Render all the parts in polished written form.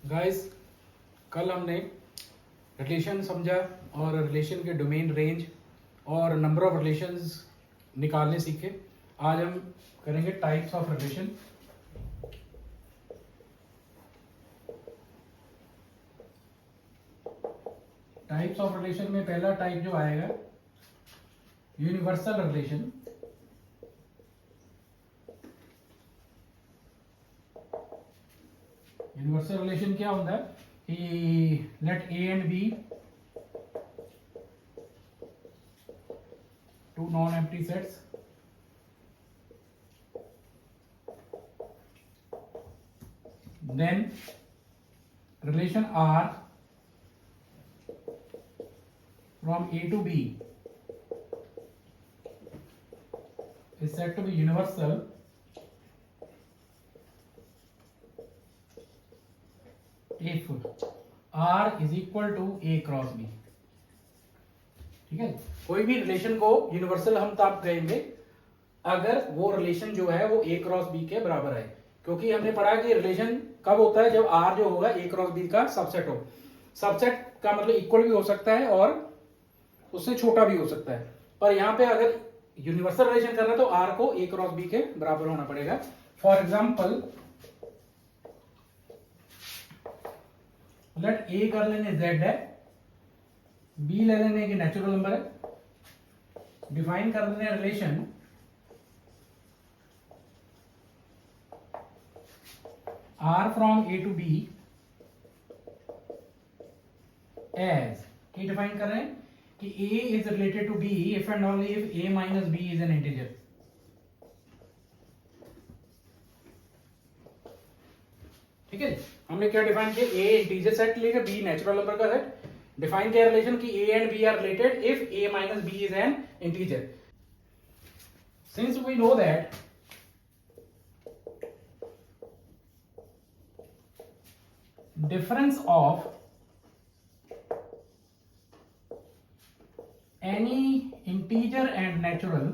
Guys, कल हमने relation समझा और रिलेशन के डोमेन, रेंज और नंबर ऑफ रिलेशंस निकालने सीखे। आज हम करेंगे types of relation. Types of relation में पहला टाइप जो आएगा यूनिवर्सल रिलेशन। यूनिवर्सल रिलेशन क्या होता है कि let A and B two non empty sets, then relation R from A to B is said to be universal if R is equal to A cross B। ठीक है, कोई भी relation को universal हम तब कहेंगे अगर वो रिलेशन जो है वो A क्रॉस B के बराबर है, क्योंकि हमने पढ़ा कि रिलेशन कब होता है जब R जो होगा A क्रॉस B का सबसेट हो। सबसेट का मतलब इक्वल भी हो सकता है और उससे छोटा भी हो सकता है, पर यहाँ पे अगर यूनिवर्सल रिलेशन करना है तो R को A क्रॉस B के बराबर होना पड़ेगा। फॉर एग्जाम्पल लेट A कर लेने Z है, B ले लेने की नेचुरल नंबर है, डिफाइन कर लेने relation R from A to B as की डिफाइन कर रहे हैं कि A is related to B if and only if A minus B is an integer। ठीक है, हमने क्या डिफाइन किया, A इंटीजर सेट लेगा, B नेचुरल नंबर का सेट। डिफाइन किया रिलेशन कि A and B are related if A minus B is an integer। Since we know that difference of any integer and natural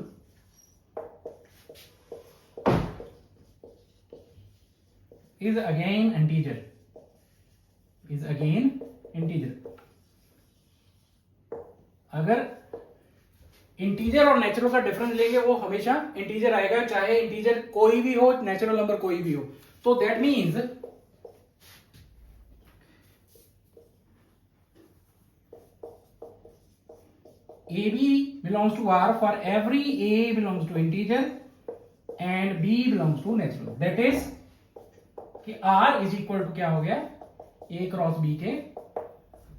is again integer, अगर integer और natural का difference लेंगे वो हमेशा integer आएगा, चाहे इंटीजर कोई भी हो, नेचुरल नंबर कोई भी हो। तो that means AB belongs to R for every A belongs to integer and B belongs to natural। That is कि R is equal to क्या हो गया, A क्रॉस B के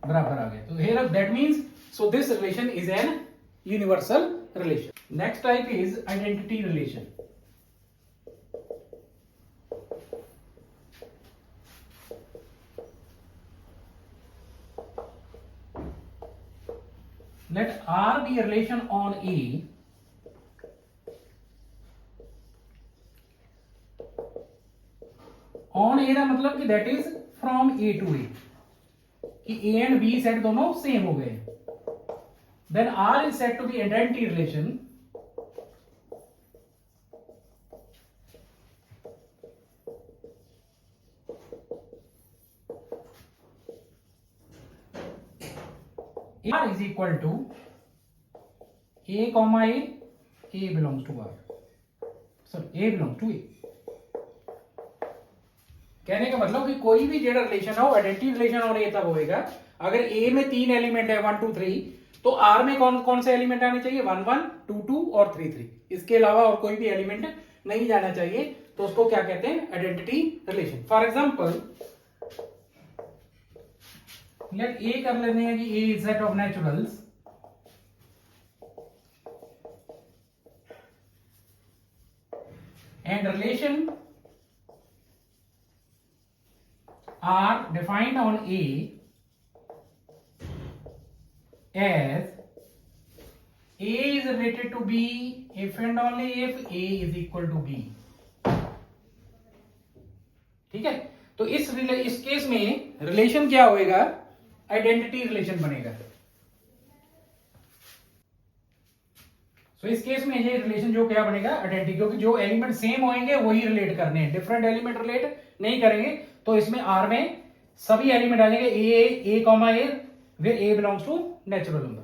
बराबर आ गया। तो here that means so this relation is an universal relation। Next type is identity relation। Let R be a relation on A on A का मतलब कि that is from A to A, कि A and B set दोनों same हो गए। Then R is said to be identity relation R is equal to A comma A belongs to R, sorry A belongs to A। कहने का मतलब कि कोई भी जेड़ा रिलेशन है वो आइडेंटिटी रिलेशन और ए तब होएगा अगर ए में 3 एलिमेंट है 1 2 3, तो आर में कौन कौन से एलिमेंट आने चाहिए, 1 1 2 2 और 3 3। इसके अलावा और कोई भी एलिमेंट नहीं जाना चाहिए, तो उसको क्या कहते हैं, identity relation. For example let A कर लेते हैं कि A is set of naturals and relation are defined on A as A is related to B if and only if A is equal to B। ठीक है, तो इस case में relation क्या होएगा, आइडेंटिटी रिलेशन बनेगा। सो इस केस में ये रिलेशन जो क्या बनेगा, आइडेंटिटी, क्योंकि जो एलिमेंट सेम होंगे वही रिलेट करने हैं, डिफरेंट एलिमेंट रिलेट नहीं करेंगे। तो इसमें आर में सभी एलिमेंट आ जाएंगे A comma A, where A belongs to natural number.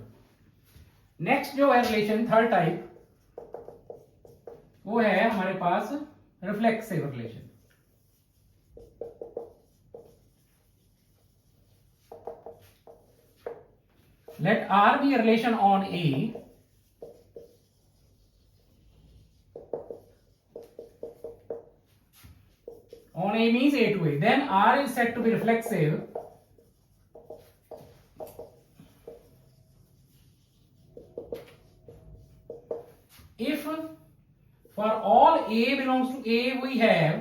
Next जो है रिलेशन थर्ड टाइप, वो है हमारे पास reflexive relation. Let R be a relation on A on A means A to A. Then R is said to be reflexive if for all A belongs to A we have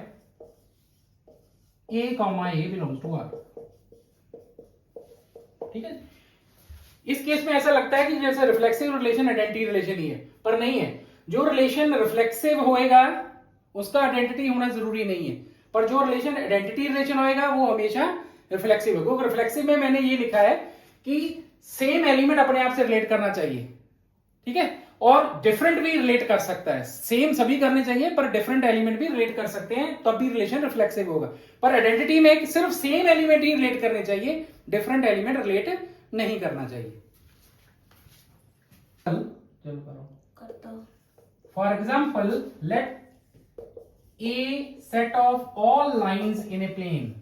A comma A belongs to R. ठीक है। इस case में ऐसा लगता है कि जैसे reflexive relation identity relation ही है, पर नहीं है। जो रिलेशन रिफ्लेक्सिव होएगा उसका आइडेंटिटी होना जरूरी नहीं है, पर जो रिलेशन आइडेंटिटी रिलेशन होएगा वो हमेशा रिफ्लेक्सिव होगा। क्योंकि रिफ्लेक्सिव में मैंने ये लिखा है कि सेम एलिमेंट अपने आप से रिलेट करना चाहिए, ठीक है, और डिफरेंट भी रिलेट कर सकता है। सेम सभी करने चाहिए पर डिफरेंट एलिमेंट भी रिलेट कर सकते हैं, तब भी रिलेशन रिफ्लेक्सिव होगा। पर आइडेंटिटी में सिर्फ सेम एलिमेंट ही रिलेट करने चाहिए, डिफरेंट एलिमेंट रिलेट नहीं करना चाहिए। चलो करो। For example, let a set of all lines in a plane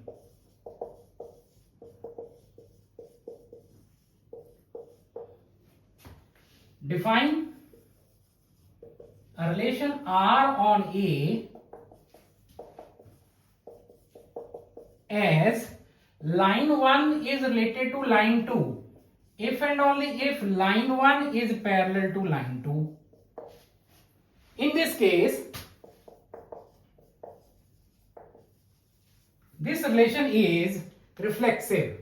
define a relation R on A as line 1 is related to line 2 if and only if line 1 is parallel to line 2. In this case, this relation is reflexive.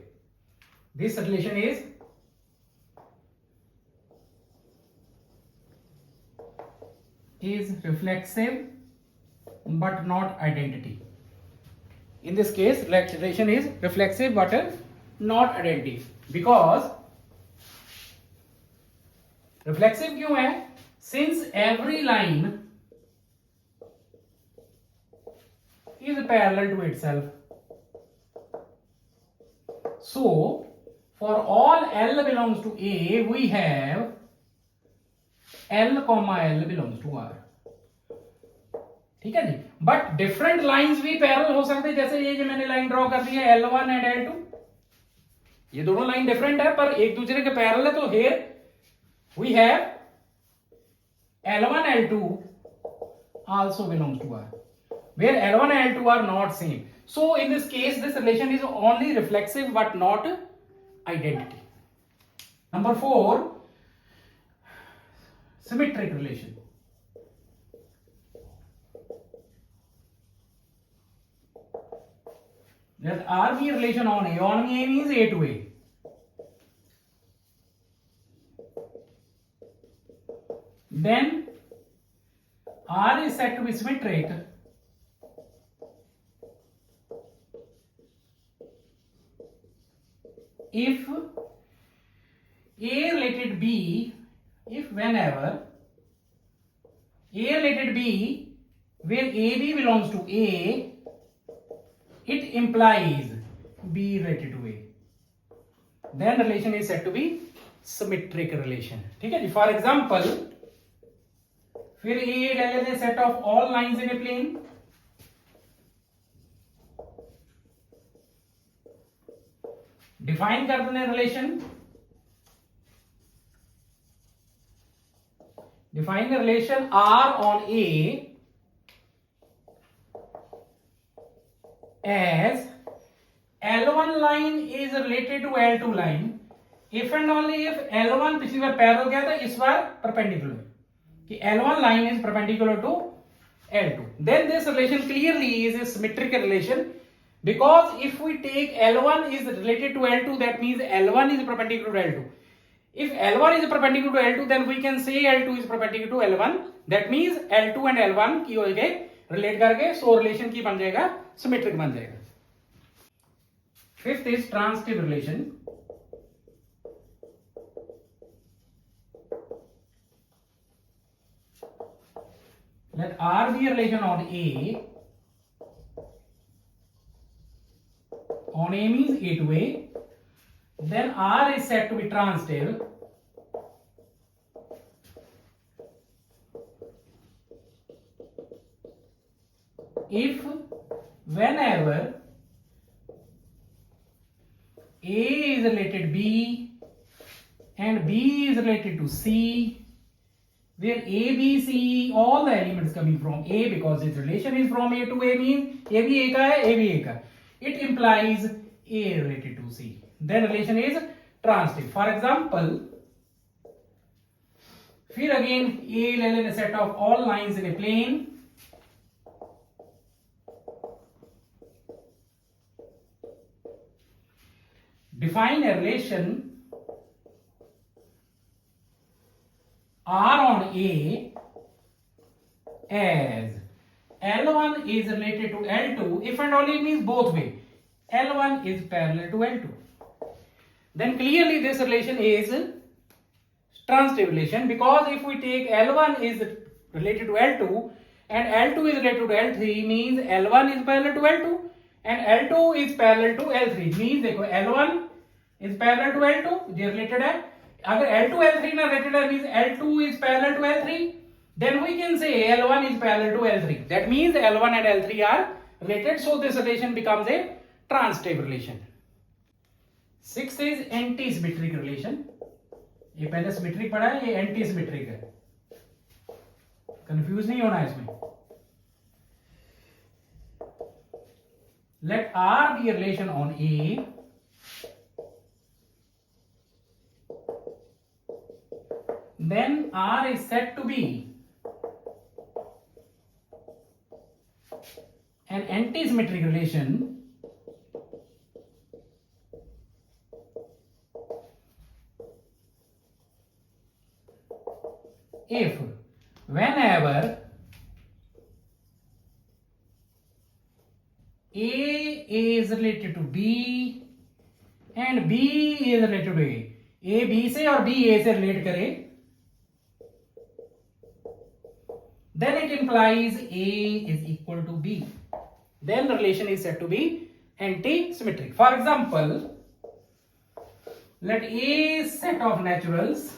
This relation is reflexive but not identity. In this case, relation is reflexive but not identity. Because reflexive क्यों है? Since every line is parallel to itself. So, for all L belongs to A, we have L comma L belongs to R. ठीक है जी। But different lines भी parallel हो सकते हैं, जैसे ये जो मैंने लाइन ड्रॉ कर दी है L1 एंड L2, ये दोनों लाइन डिफरेंट है पर एक दूसरे के पैरेलल है। तो here we have L1 L2 also belongs to R, where L1 and L2 are not same. So in this case, this relation is only reflexive but not identity. Number 4, symmetric relation. Let R be a relation on A. On A means A to A. Then R is said to be symmetric if A related B, if whenever A related B where AB belongs to A, it implies B related to A, then relation is said to be symmetric relation. ठीक है जी। For example, फिर A ले लेते हैं set of all lines in a plane. Define कर दें relation, define the relation R on A as L1 line is related to L2 line if and only if L1 पिछली बार parallel गया था, इस बार परपेंडिकुलर, कि L1 line is perpendicular to L2, then this relation clearly is a symmetric relation, because if we take L1 is related to L2, that means L1 is perpendicular to L2. If L1 is perpendicular to L2, then we can say L2 is perpendicular to L1. That means L2 and L1 की हो गए relate करके, सो relation की बन जाएगा symmetric बन जाएगा। Fifth is transitive relation. Let R be a relation on A means A to A. Then R is said to be transitive if whenever A is related B and B is related to C, where A, B, C, all the elements coming from A, because its relation is from A to A, means A भी A का है, A भी A का, it implies A related to C, then relation is transitive. For example, फिर again A ले लेने set of all lines in a plane, define a relation R on A as L1 is related to L2 if and only means both way. L1 is parallel to L2. Then clearly this relation is transitive relation, because if we take L1 is related to L2 and L2 is related to L3, means L1 is parallel to L2 and L2 is parallel to L3. Means देखो L1 is parallel to L2, ये related है. अगर L2 L3 ना related है, means L2 is parallel to L3, then we can say L1 is parallel to L3. That means L1 and L3 are related, so this relation becomes a transitive relation. Sixth is anti-symmetric relation. ये पहले symmetric पढ़ा है, ये anti symmetric है, confuse नहीं होना इसमें. Let R be a relation on A then R is said to be an anti-symmetric relation if whenever A is related to B and B is related to A B से और B A से relate करे, then it implies A is equal to B. Then the relation is said to be anti-symmetric. For example, let A set of naturals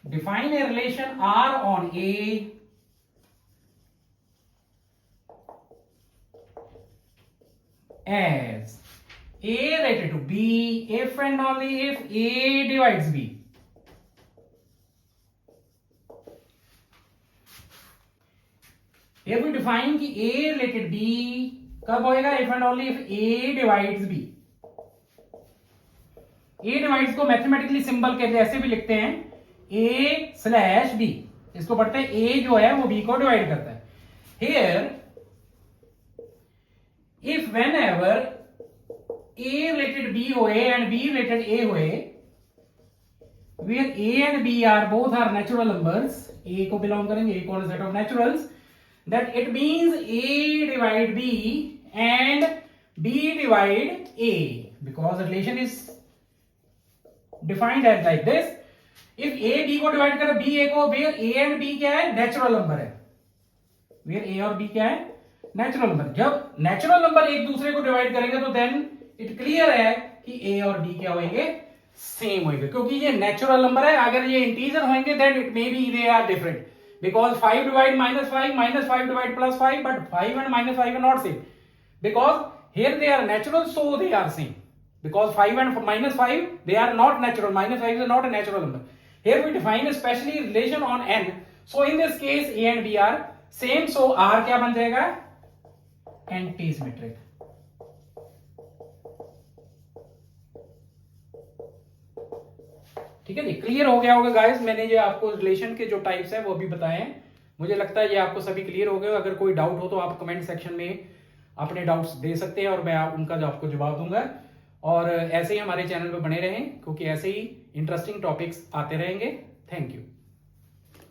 define a relation R on A as A related to B if and only if A divides B. If we define कि A related B कब होएगा, if and only if A divides B. A divides को mathematically symbol के ऐसे भी लिखते हैं A/B, इसको पढ़ते हैं A जो है वो B को डिवाइड करता है. Here if whenever A related B होए and B related A होए, where A and B are both are natural numbers, A को belong करेंगे, A को set of naturals, that it means A divide B and B divide A, because the relation is defined as like this. If A B को divide करे B A को, where A and B क्या है, natural number है, where A और B क्या है, natural number. जब नेचुरल नंबर एक दूसरे को डिवाइड करेंगे तो देन इट क्लियर है कि A और B क्या होंगे, सेम होंगे, क्योंकि ये नेचुरल नंबर है. अगर ये इंटीजर होंगे then it may be they are different, because 5 divide -5 divide +5, but 5 and -5 are not same, because here they are natural, so they are same. Because 5 and -5 they are not natural, -5 is not a natural number. Here we define a specially relation on n, so in this case A and B are same, so R क्या बन जाएगा, anti-symmetric. ठीक है जी, clear हो गया होगा guys. मैंने ये आपको रिलेशन के जो टाइप्स हैं वो भी बताए हैं. मुझे लगता है ये आपको सभी क्लियर हो गए. अगर कोई डाउट हो तो आप कमेंट सेक्शन में अपने डाउट्स दे सकते हैं और मैं उनका जो आपको जवाब दूंगा. और ऐसे ही हमारे चैनल पर बने रहें, क्योंकि ऐसे ही इंटरेस्टिंग टॉपिक्स आते रहेंगे. Thank you.